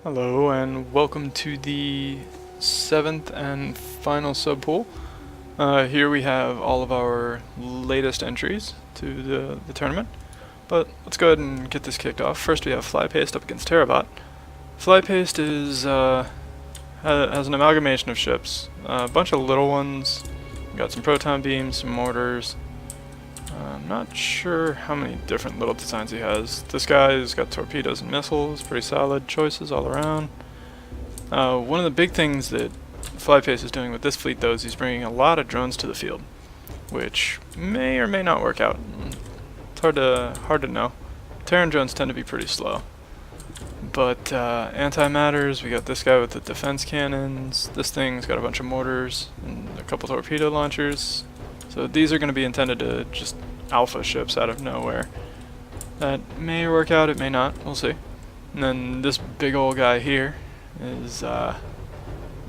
Hello and welcome to the 7th and final subpool. Here we have all of our latest entries to the tournament, but let's go ahead and get this kicked off. First we have Flypaste up against Terabot. Flypaste has an amalgamation of ships, a bunch of little ones, got some proton beams, some mortars. I'm not sure how many different little designs he has. This guy's got torpedoes and missiles, pretty solid choices all around. One of the big things that Flypace is doing with this fleet, though, is he's bringing a lot of drones to the field, which may or may not work out. It's hard to know. Terran drones tend to be pretty slow. But antimatters, we got this guy with the defense cannons. This thing's got a bunch of mortars and a couple torpedo launchers. So these are going to be intended to just alpha ships out of nowhere. That may work out, it may not, we'll see. And then this big old guy here is a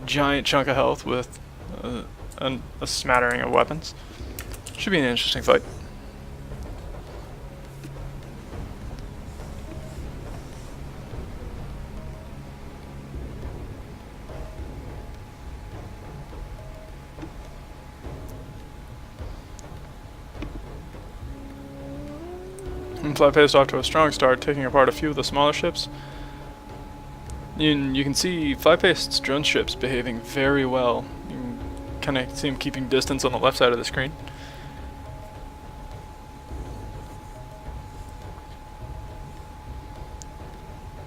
giant chunk of health with a smattering of weapons. Should be an interesting fight. And Flypaste off to a strong start, taking apart a few of the smaller ships. You can see Flypaste's drone ships behaving very well. You can kind of see him keeping distance on the left side of the screen.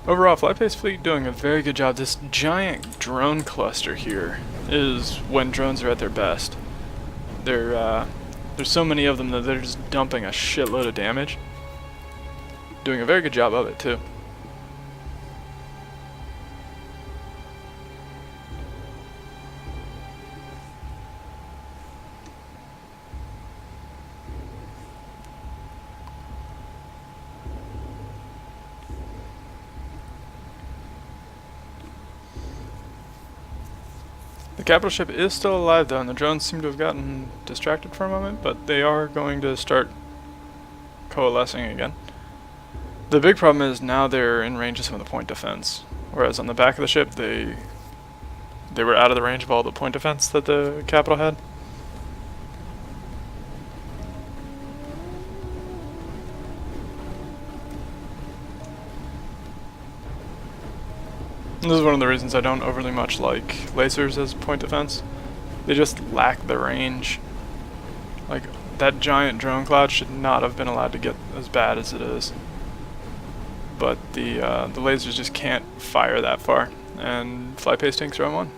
Overall, Flypaste fleet doing a very good job. This giant drone cluster here is when drones are at their best. There's so many of them that they're just dumping a shitload of damage. Doing a very good job of it, too. The capital ship is still alive, though, and the drones seem to have gotten distracted for a moment, but they are going to start coalescing again. The big problem is now they're in range of some of the point defense, whereas on the back of the ship they were out of the range of all the point defense that the capital had. And this is one of the reasons I don't overly much like lasers as point defense. They just lack the range. Like, that giant drone cloud should not have been allowed to get as bad as it is. But the lasers just can't fire that far, and Flypaste tanks are on one.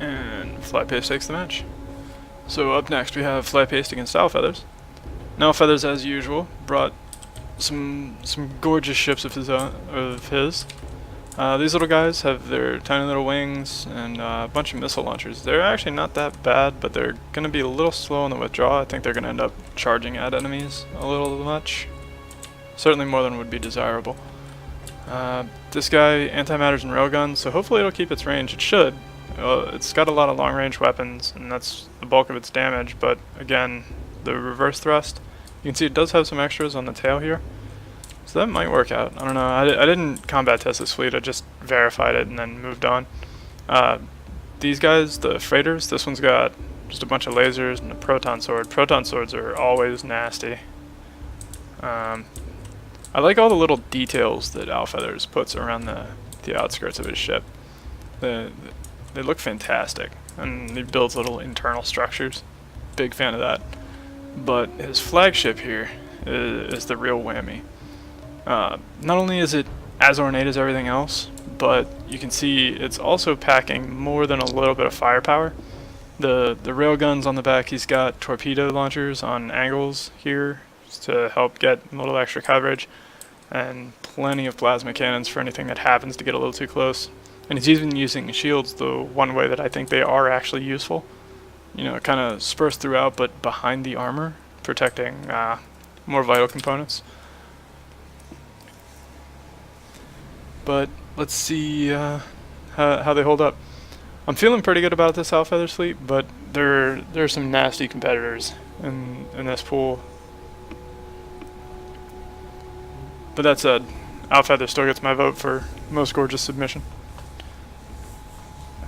And Flypaste takes the match. So up next we have Fly Paste against Owl Feathers. Now Feathers, as usual, brought some gorgeous ships of his. These little guys have their tiny little wings and a bunch of missile launchers. They're actually not that bad, but they're going to be a little slow in the withdrawal. I think they're going to end up charging at enemies a little much. Certainly more than would be desirable. This guy, antimatters and railguns, so hopefully it'll keep its range. It should. It's got a lot of long-range weapons, and that's the bulk of its damage, but again, the reverse thrust, you can see it does have some extras on the tail here. So that might work out. I don't know. I didn't combat test this fleet. I just verified it and then moved on. These guys, the freighters, this one's got just a bunch of lasers and a proton sword. Proton swords are always nasty. I like all the little details that Owl Feathers puts around the outskirts of his ship. They look fantastic. And he builds little internal structures. Big fan of that. But his flagship here is the real whammy. Not only is it as ornate as everything else, but you can see it's also packing more than a little bit of firepower. The railguns on the back, he's got torpedo launchers on angles here to help get a little extra coverage, and plenty of plasma cannons for anything that happens to get a little too close. And he's even using shields the one way that I think they are actually useful. You know, kind of dispersed throughout, but behind the armor, protecting more vital components. But let's see how they hold up. I'm feeling pretty good about this Owl Feathers fleet, but there are some nasty competitors in this pool. But that said, Owl Feathers still gets my vote for most gorgeous submission.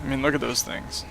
I mean, look at those things.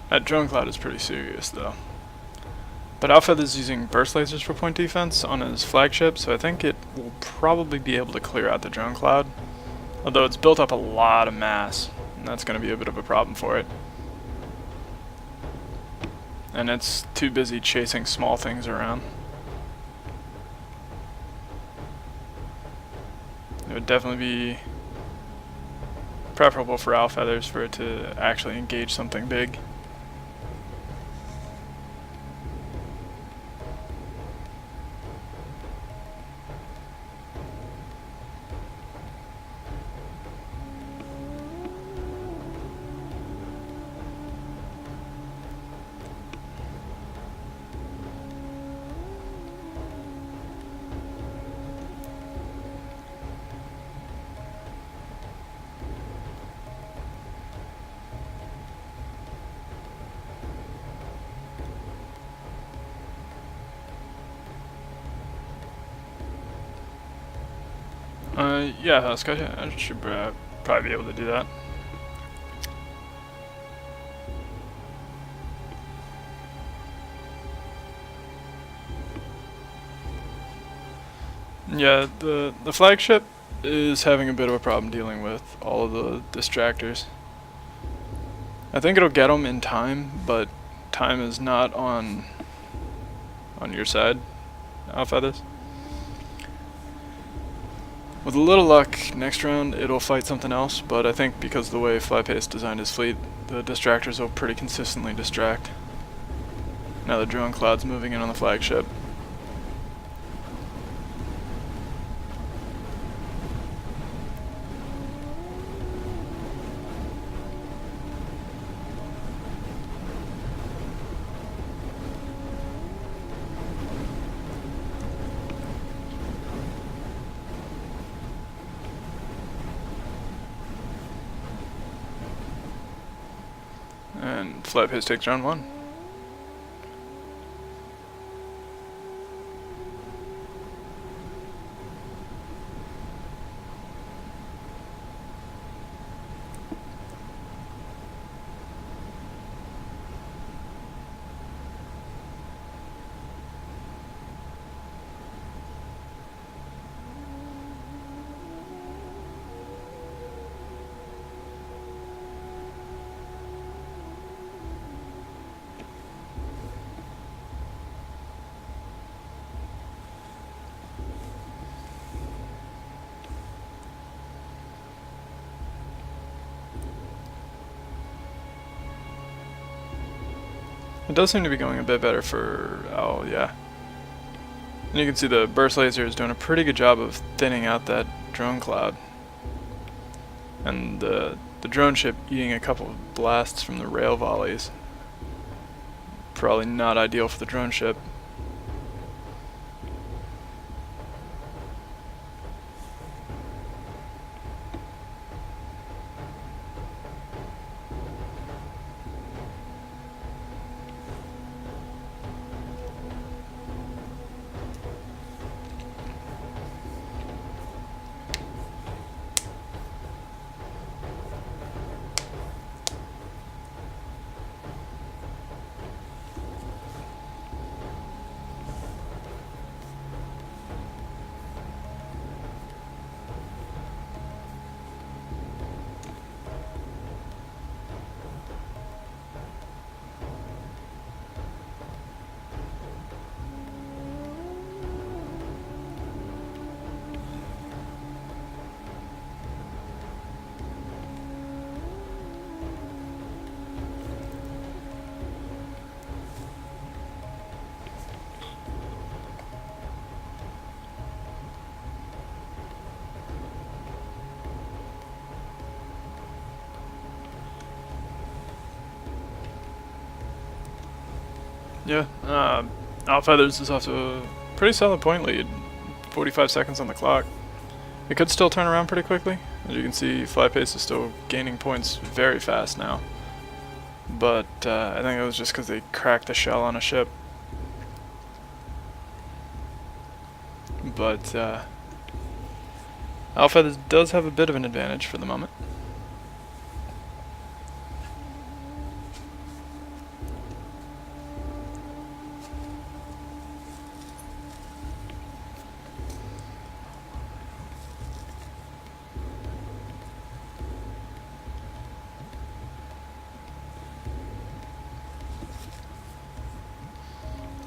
That drone cloud is pretty serious, though. But Owl Feathers is using burst lasers for point defense on his flagship, so I think it will probably be able to clear out the drone cloud. Although it's built up a lot of mass, and that's going to be a bit of a problem for it. And it's too busy chasing small things around. It would definitely be preferable for Owl Feathers for it to actually engage something big. Yeah, Husk, I should probably be able to do that. Yeah, the flagship is having a bit of a problem dealing with all of the distractors. I think it'll get them in time, but time is not on your side, Owl Feathers. With a little luck, next round it'll fight something else, but I think because of the way Fly Paste designed his fleet, the distractors will pretty consistently distract. Now the drone cloud's moving in on the flagship. And Fly Paste takes round one. It does seem to be going a bit better for... oh yeah. And you can see the burst laser is doing a pretty good job of thinning out that drone cloud. And the drone ship eating a couple of blasts from the rail volleys. Probably not ideal for the drone ship. Yeah, Feathers is off to a pretty solid point lead. 45 seconds on the clock. It could still turn around pretty quickly. As you can see, Flypace is still gaining points very fast now. But I think it was just because they cracked the shell on a ship. But Feathers does have a bit of an advantage for the moment.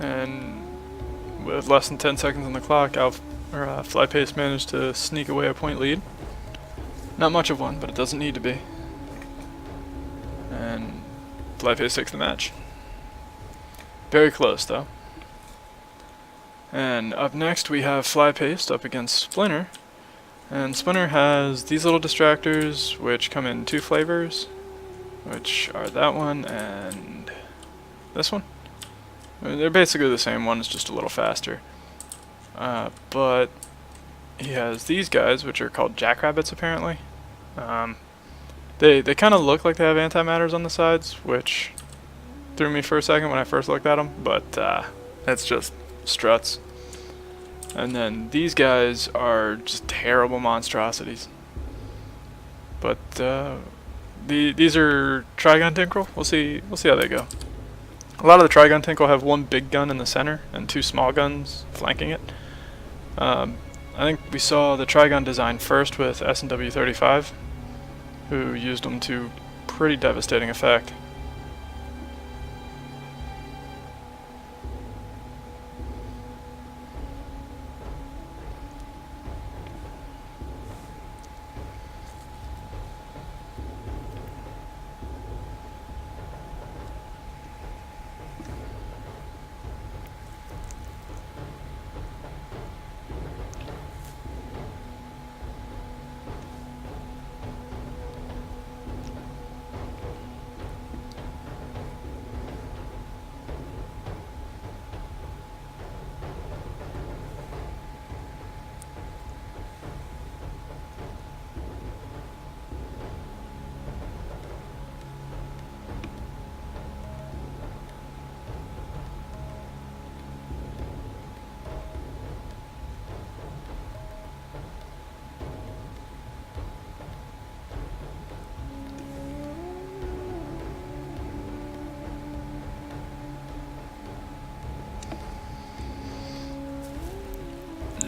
And with less than 10 seconds on the clock, Flypace managed to sneak away a point lead. Not much of one, but it doesn't need to be. And Flypace takes the match. Very close, though. And up next we have Flypace up against Splinter. And Splinter has these little distractors, which come in two flavors, which are that one and this one. They're basically the same one, it's just a little faster. But he has these guys, which are called jackrabbits apparently. They kind of look like they have antimatters on the sides, which threw me for a second when I first looked at them, but it's just struts. And then these guys are just terrible monstrosities. But these are Trigon Tinkle. We'll see how they go. A lot of the Trigon Tinkle have one big gun in the center and two small guns flanking it. I think we saw the Trigon design first with S&W 35, who used them to pretty devastating effect.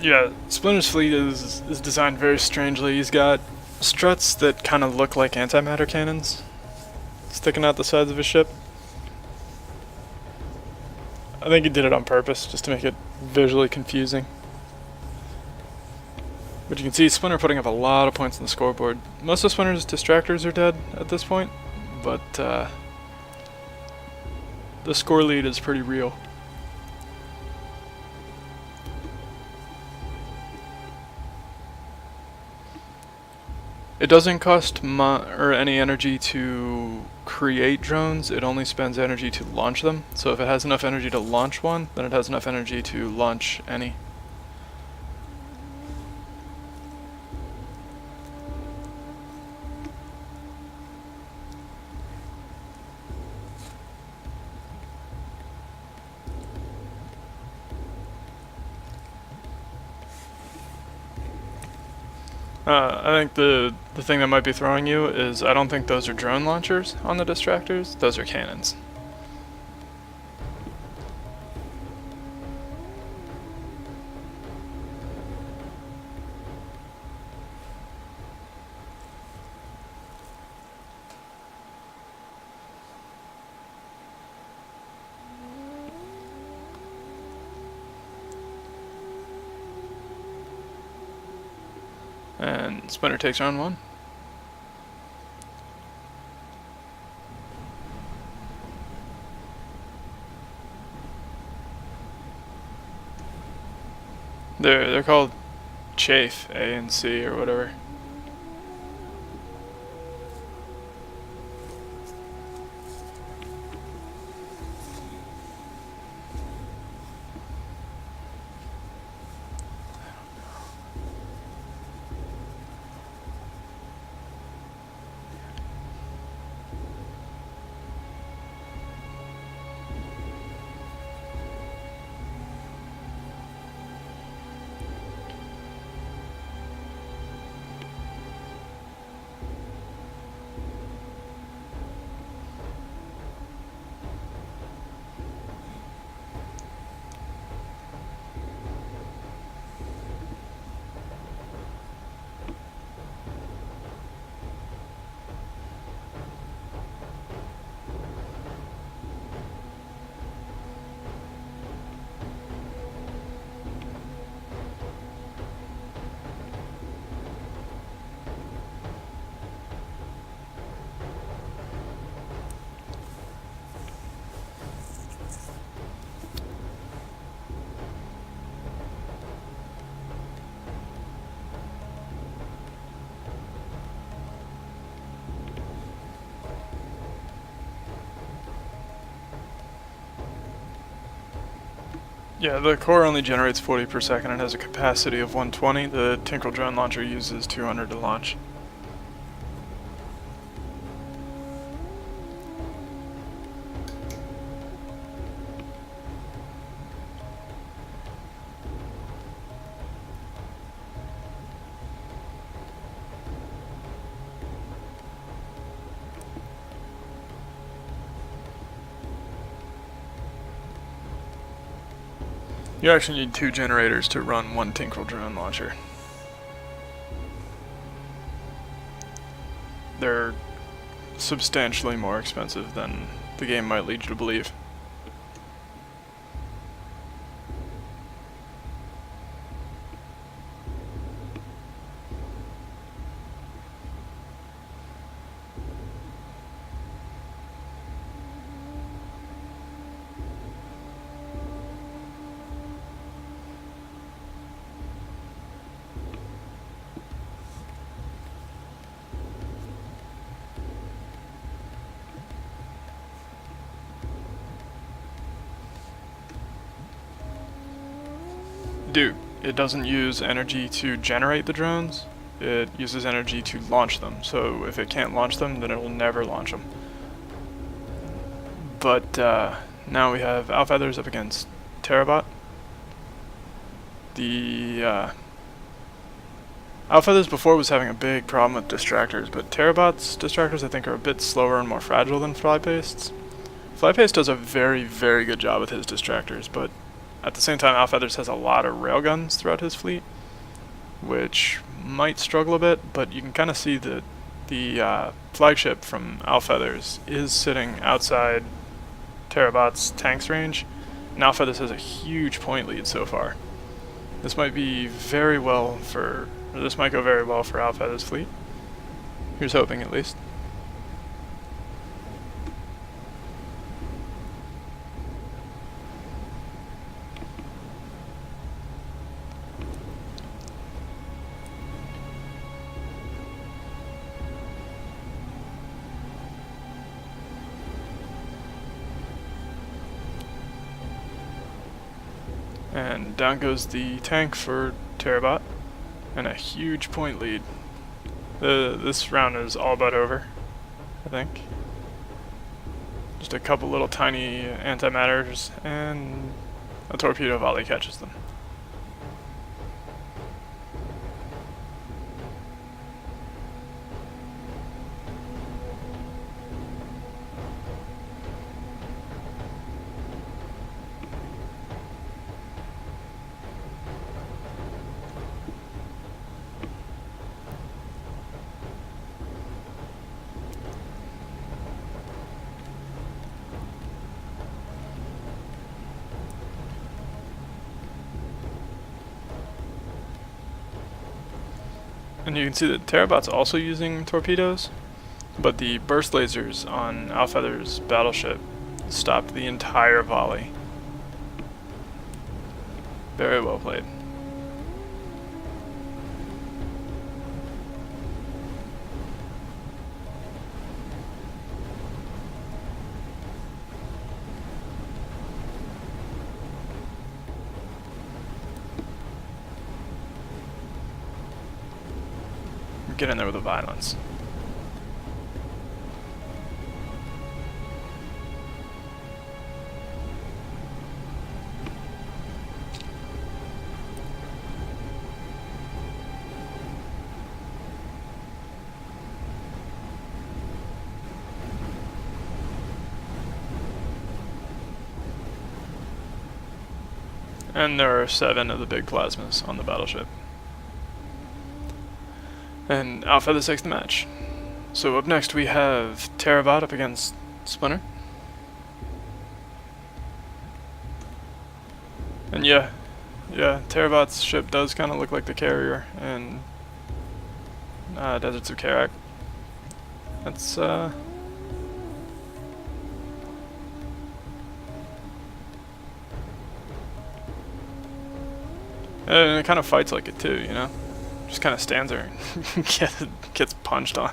Yeah, Splinter's fleet is designed very strangely. He's got struts that kind of look like antimatter cannons sticking out the sides of his ship. I think he did it on purpose, just to make it visually confusing. But you can see Splinter putting up a lot of points on the scoreboard. Most of Splinter's distractors are dead at this point, but the score lead is pretty real. It doesn't cost any energy to create drones, it only spends energy to launch them. So if it has enough energy to launch one, then it has enough energy to launch any. I think the thing that might be throwing you is I don't think those are drone launchers on the distractors, those are cannons. And Splinter takes round one. They're called Chafe, A and C or whatever. Yeah, the core only generates 40 per second and has a capacity of 120. The Tinkle drone launcher uses 200 to launch. You actually need 2 generators to run 1 Tinkle drone launcher. They're substantially more expensive than the game might lead you to believe. Dude, it doesn't use energy to generate the drones, it uses energy to launch them. So if it can't launch them, then it will never launch them. But now we have Alfeathers up against Terabot. The Alfeathers before was having a big problem with distractors, but Terabot's distractors I think are a bit slower and more fragile than Flypaste's. Flypaste does a very, very good job with his distractors, but at the same time, Alfeathers has a lot of railguns throughout his fleet, which might struggle a bit, but you can kind of see that the flagship from Alfeathers is sitting outside Terabot's tanks range, and Alfeathers has a huge point lead so far. This might be very well for, or this might go very well for Alfeathers' fleet. Here's hoping, at least. And down goes the tank for Terabot, and a huge point lead. This round is all but over, I think. Just a couple little tiny antimatters, and a torpedo volley catches them. And you can see that Terabot's also using torpedoes, but the burst lasers on Alfeather's battleship stopped the entire volley. Very well played. Get in there with the violence. And there are 7 of the big plasmas on the battleship. And Alfeather takes the match. So up next we have Terabot up against Splinter. And yeah, Terabot's ship does kind of look like the carrier in Deserts of Kharak. That's and it kind of fights like it too, you know? Just kind of stands there and gets punched on.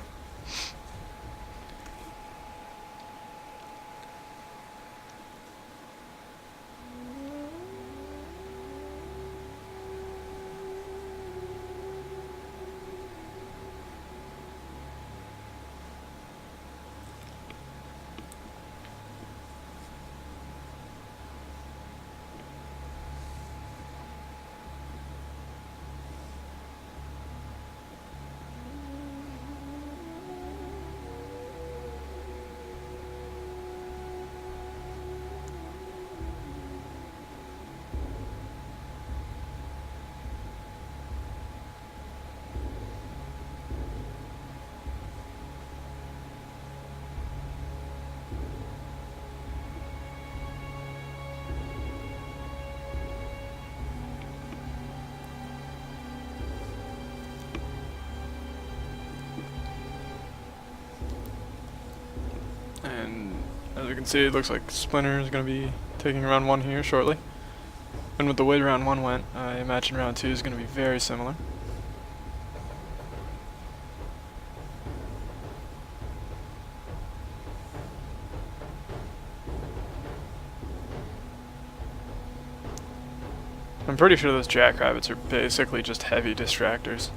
And as you can see, it looks like Splinter is going to be taking round 1 here shortly. And with the way round 1 went, I imagine round 2 is going to be very similar. I'm pretty sure those jackrabbits are basically just heavy distractors.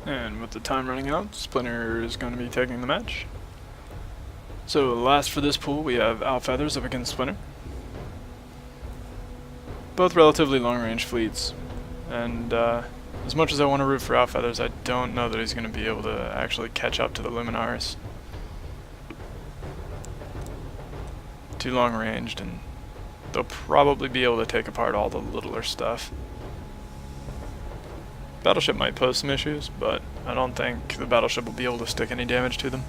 And with the time running out, Splinter is going to be taking the match. So last for this pool, we have Feathers up against Splinter. Both relatively long-range fleets, and as much as I want to root for Feathers, I don't know that he's going to be able to actually catch up to the Luminaris. Too long-ranged, and they'll probably be able to take apart all the littler stuff. Battleship might pose some issues, but I don't think the battleship will be able to stick any damage to them.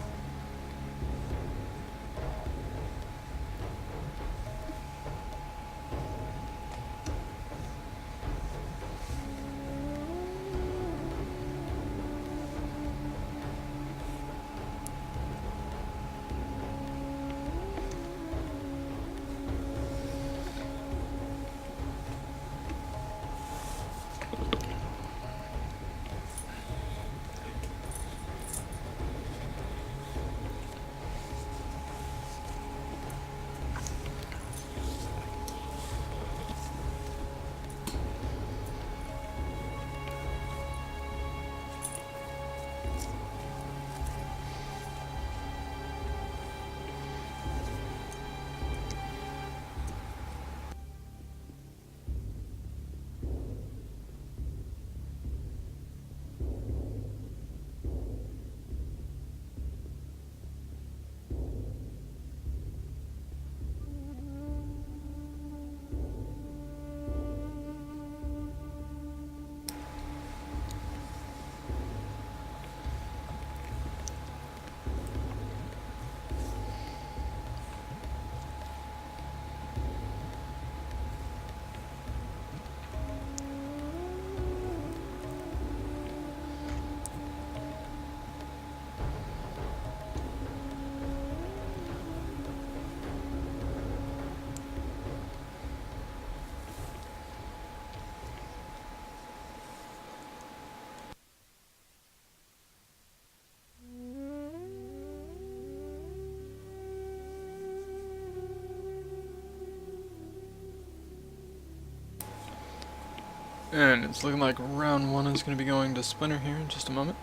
And it's looking like round 1 is going to be going to Splinter here in just a moment.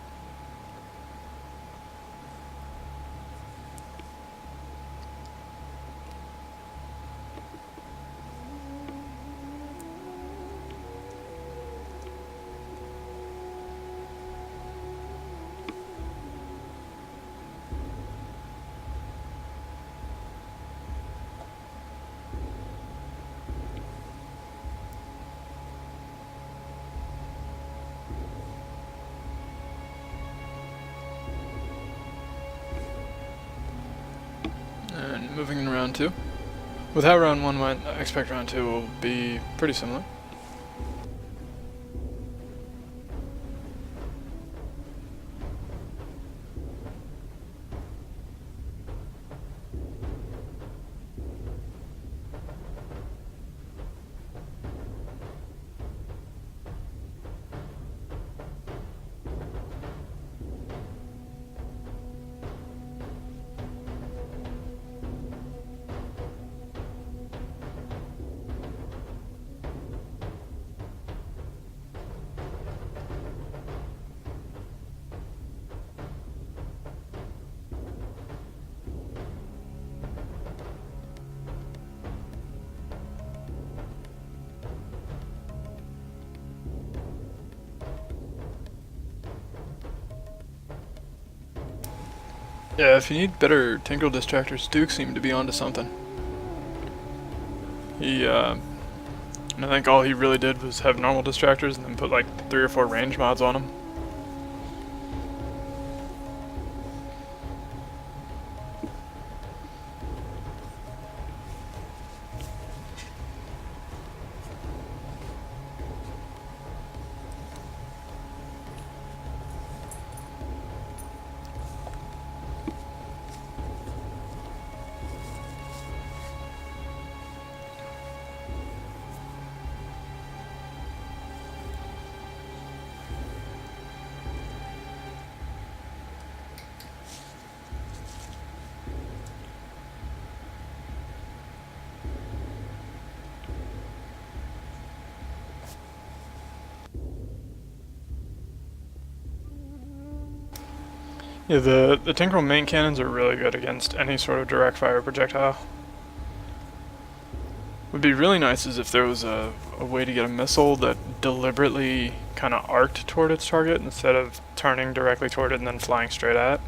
And moving in round 2. With how round 1 went, I expect round 2 will be pretty similar. Yeah, if you need better Tingle distractors, Duke seemed to be onto something. I think all he really did was have normal distractors and then put like 3 or 4 range mods on them. Yeah, the Tinkerel main cannons are really good against any sort of direct fire projectile. Would be really nice is if there was a way to get a missile that deliberately kind of arced toward its target instead of turning directly toward it and then flying straight at it.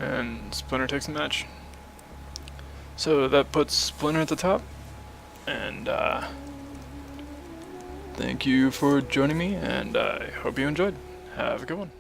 And Splinter takes the match. So that puts Splinter at the top. And thank you for joining me, and I hope you enjoyed. Have a good one.